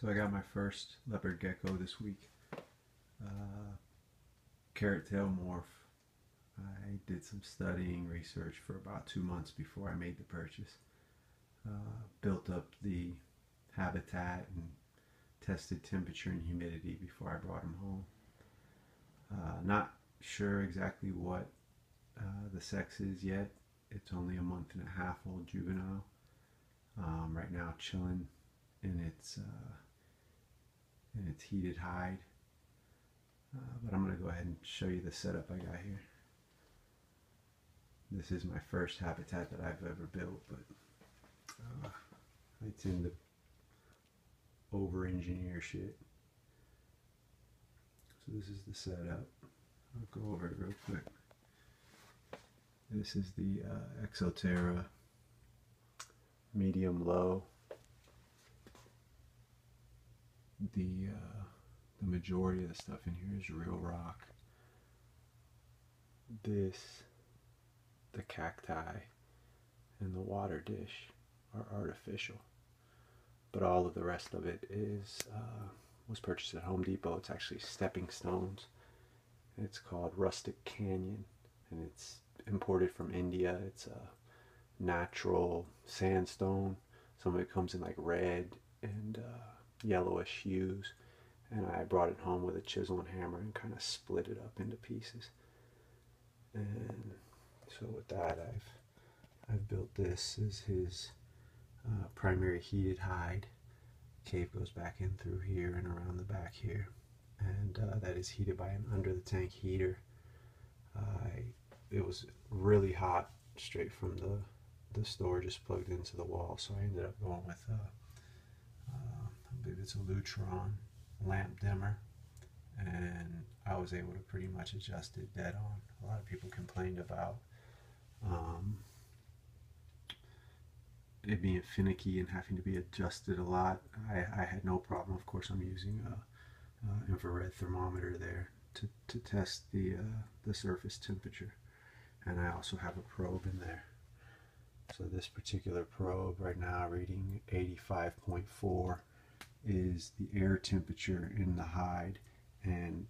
So I got my first leopard gecko this week. Carrot tail morph. I did some studying research for about 2 months before I made the purchase. Built up the habitat and tested temperature and humidity before I brought him home. Not sure exactly what the sex is yet. It's only a month and a half old juvenile. Right now chilling in its heated hide. But I'm going to go ahead and show you the setup I got here. This is my first habitat that I've ever built, but I tend to over-engineer shit. So this is the setup. I'll go over it real quick. This is the Exoterra medium low. The majority of the stuff in here is real rock. This, the cacti, and the water dish are artificial, but all of the rest of it was purchased at Home Depot. It's actually stepping stones. It's called Rustic Canyon, and it's imported from India. It's a natural sandstone. Some of it comes in like red and yellowish hues, and I brought it home with a chisel and hammer and kind of split it up into pieces. And so with that, I've built this as his primary heated hide. Cave goes back in through here and around the back here, and that is heated by an under the tank heater. It was really hot straight from the store, just plugged into the wall, so I ended up going with I believe it's a Lutron lamp dimmer, and I was able to pretty much adjust it dead on. A lot of people complained about it being finicky and having to be adjusted a lot. I had no problem. Of course, I'm using a infrared thermometer there to test the surface temperature, and I also have a probe in there. So this particular probe right now reading 85.4 is the air temperature in the hide, and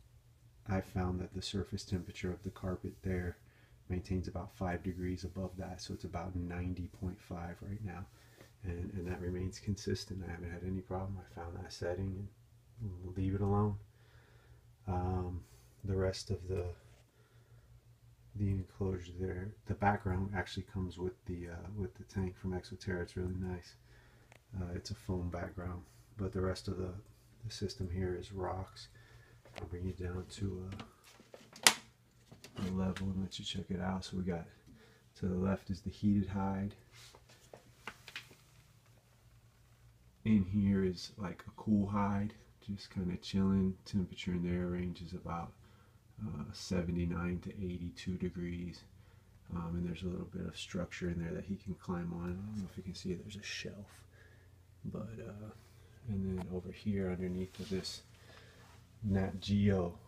I found that the surface temperature of the carpet there maintains about 5 degrees above that, so it's about 90.5 right now, and that remains consistent. I haven't had any problem. I found that setting and we'll leave it alone. The rest of the enclosure there, the background actually comes with the tank from Exoterra. It's really nice. It's a foam background, but the rest of the system here is rocks. I'll bring you down to a level and let you check it out. So we got, to the left is the heated hide. In here is like a cool hide, just kind of chilling. Temperature in there ranges about 79 to 82 degrees. And there's a little bit of structure in there that he can climb on. I don't know if you can see it, there's a shelf. But and then over here underneath of this Nat Geo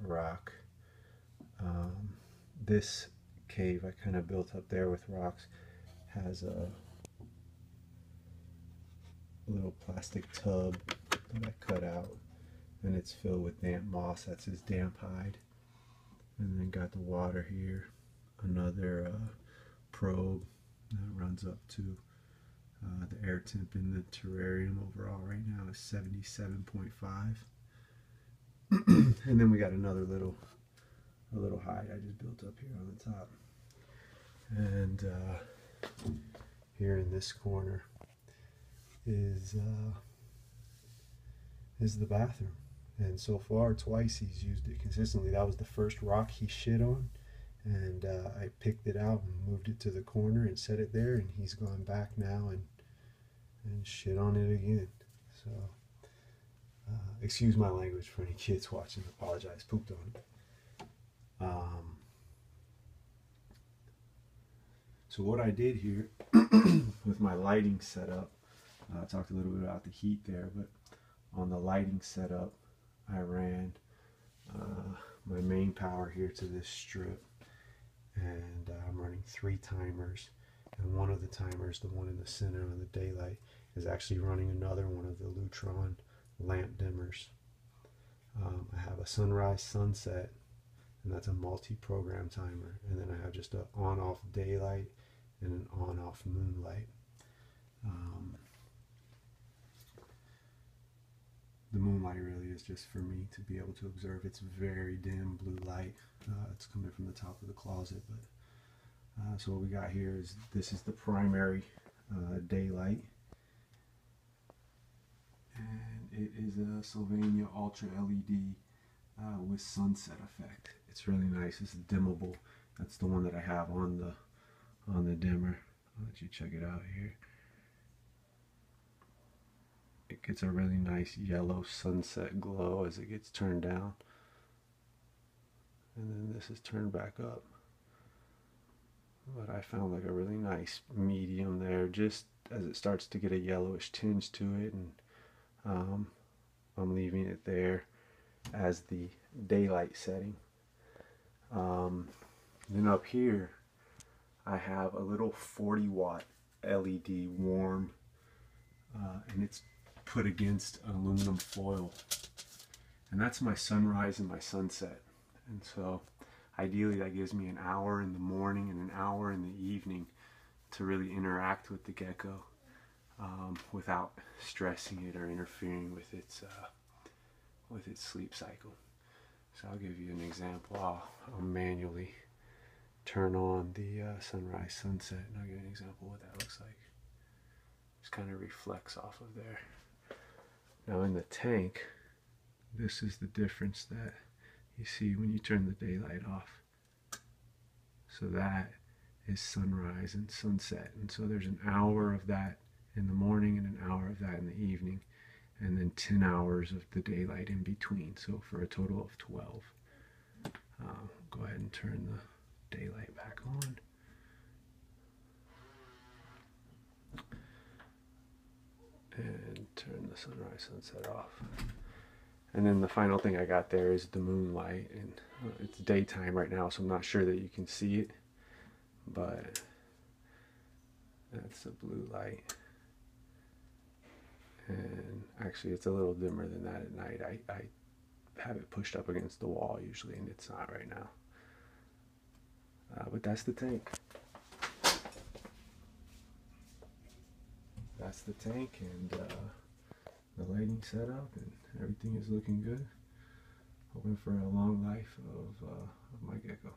rock, this cave I kind of built up there with rocks has a little plastic tub that I cut out, and it's filled with damp moss. That's his damp hide. And then got the water here, another probe that runs up to the air temp in the terrarium overall right now is 77.5. And then we got another little hide I just built up here on the top. And here in this corner is the bathroom. And so far, twice he's used it consistently. That was the first rock he shit on, and I picked it out and moved it to the corner and set it there, and he's gone back now and shit on it again. So excuse my language for any kids watching. Apologize. Pooped on it. So what I did here with my lighting setup, I talked a little bit about the heat there, but on the lighting setup, I ran my main power here to this strip, and I'm running 3 timers, and one of the timers, the one in the center on the daylight, is actually running another one of the Lutron lamp dimmers. I have a sunrise sunset, and that's a multi-program timer. And then I have just an on-off daylight and an on-off moonlight. The moonlight really is just for me to be able to observe. It's very dim blue light. It's coming from the top of the closet, but so what we got here is this is the primary daylight, and it is a Sylvania Ultra LED with sunset effect. It's really nice. It's dimmable. That's the one that I have on the dimmer. I'll let you check it out here. It gets a really nice yellow sunset glow as it gets turned down, and then this is turned back up. But I found like a really nice medium there, just as it starts to get a yellowish tinge to it, and I'm leaving it there as the daylight setting. Then up here I have a little 40-watt LED warm, and it's put against aluminum foil, and that's my sunrise and my sunset. And so ideally that gives me an hour in the morning and an hour in the evening to really interact with the gecko without stressing it or interfering with its sleep cycle. So I'll give you an example. I'll manually turn on the sunrise sunset, and I'll give you an example of what that looks like. Just kind of reflects off of there. Now in the tank, this is the difference that you see when you turn the daylight off. So that is sunrise and sunset, and so there's an hour of that in the morning and an hour of that in the evening, and then 10 hours of the daylight in between, so for a total of 12. Go ahead and turn the daylight back on. And turn the sunrise sunset off. And then the final thing I got there is the moonlight, and it's daytime right now, so I'm not sure that you can see it, but that's the blue light. And actually it's a little dimmer than that at night. I have it pushed up against the wall usually, and it's not right now. But that's the tank. That's the tank, and the lighting setup, and everything is looking good. Hoping for a long life of my gecko.